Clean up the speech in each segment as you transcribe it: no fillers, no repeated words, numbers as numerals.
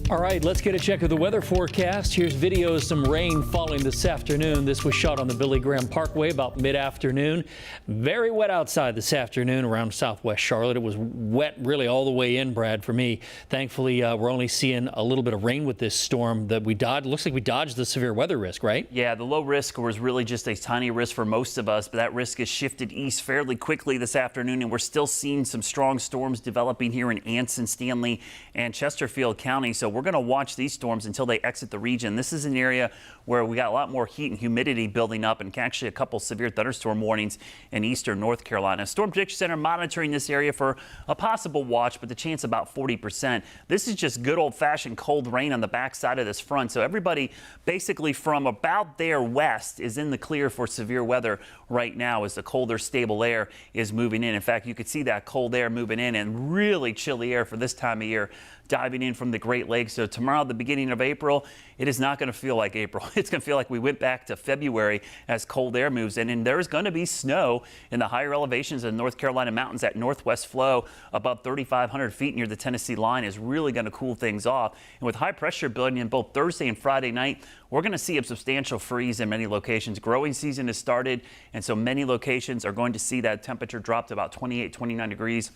All right, let's get a check of the weather forecast. Here's video of some rain falling this afternoon. This was shot on the Billy Graham Parkway about mid-afternoon. Very wet outside this afternoon around southwest Charlotte. It was wet really all the way in, Brad, for me. Thankfully, we're only seeing a little bit of rain with this storm that we dodged. Looks like we dodged the severe weather risk, right? Yeah, the low risk was really just a tiny risk for most of us, but that risk has shifted east fairly quickly this afternoon, and we're still seeing some strong storms developing here in Anson, Stanley, and Chesterfield County. So we're going to watch these storms until they exit the region. This is an area where we got a lot more heat and humidity building up, and actually a couple severe thunderstorm warnings in eastern North Carolina. Storm Prediction Center monitoring this area for a possible watch, but the chance about 40%. This is just good old-fashioned cold rain on the backside of this front. So everybody basically from about there west is in the clear for severe weather right now as the colder, stable air is moving in. In fact, you could see that cold air moving in and really chilly air for this time of year diving in from the Great Lakes. So tomorrow, the beginning of April, it is not going to feel like April. It's going to feel like we went back to February as cold air moves in. And there's going to be snow in the higher elevations of the North Carolina mountains. That northwest flow above 3,500 feet near the Tennessee line is really going to cool things off. And with high pressure building in both Thursday and Friday night, we're going to see a substantial freeze in many locations. Growing season has started, and so many locations are going to see that temperature drop to about 28, 29 degrees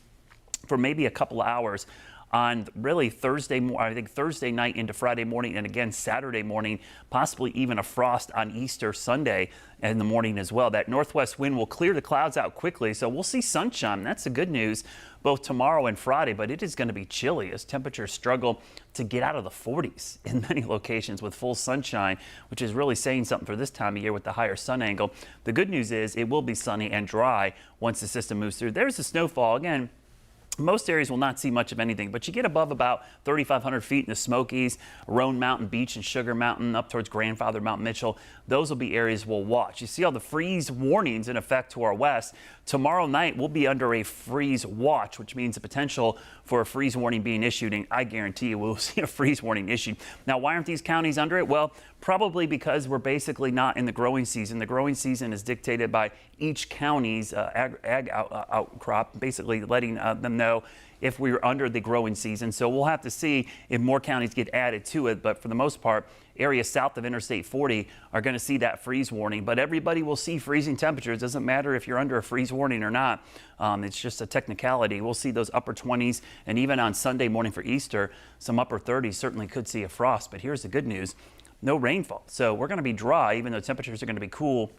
for maybe a couple of hours on really Thursday night into Friday morning, and again Saturday morning, possibly even a frost on Easter Sunday in the morning as well. That northwest wind will clear the clouds out quickly, so we'll see sunshine. That's the good news both tomorrow and Friday, but it is going to be chilly as temperatures struggle to get out of the 40s in many locations with full sunshine, which is really saying something for this time of year with the higher sun angle. The good news is it will be sunny and dry once the system moves through. There's the snowfall again. Most areas will not see much of anything, but you get above about 3,500 feet in the Smokies, Roan Mountain Beach and Sugar Mountain, up towards Grandfather Mount Mitchell. Those will be areas we'll watch. You see all the freeze warnings in effect to our west. Tomorrow night, we'll be under a freeze watch, which means the potential for a freeze warning being issued, and I guarantee you we'll see a freeze warning issued. Now, why aren't these counties under it? Well, probably because we're basically not in the growing season. The growing season is dictated by each county's ag outcrop, basically letting them know if we're under the growing season. So we'll have to see if more counties get added to it. But for the most part, areas south of Interstate 40 are going to see that freeze warning. But everybody will see freezing temperatures. It doesn't matter if you're under a freeze warning or not. It's just a technicality. We'll see those upper 20s, and even on Sunday morning for Easter, some upper 30s certainly could see a frost. But here's the good news. No rainfall. So we're going to be dry, even though temperatures are going to be cool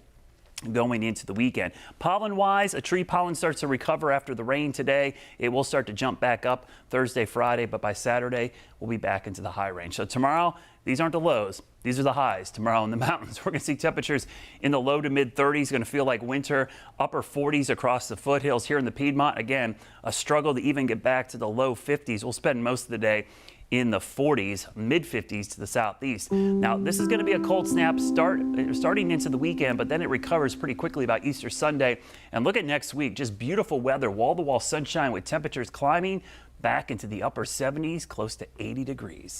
going into the weekend. Pollen-wise, a tree pollen starts to recover after the rain today. It will start to jump back up Thursday, Friday, but by Saturday, we'll be back into the high range. So tomorrow, these aren't the lows. These are the highs tomorrow in the mountains. We're going to see temperatures in the low to mid 30s, going to feel like winter, upper 40s across the foothills here in the Piedmont. Again, a struggle to even get back to the low 50s. We'll spend most of the day in the 40s, mid 50s to the southeast. Now, this is going to be a cold snap starting into the weekend, but then it recovers pretty quickly about Easter Sunday. And look at next week, just beautiful weather, wall-to-wall sunshine with temperatures climbing back into the upper 70s, close to 80 degrees.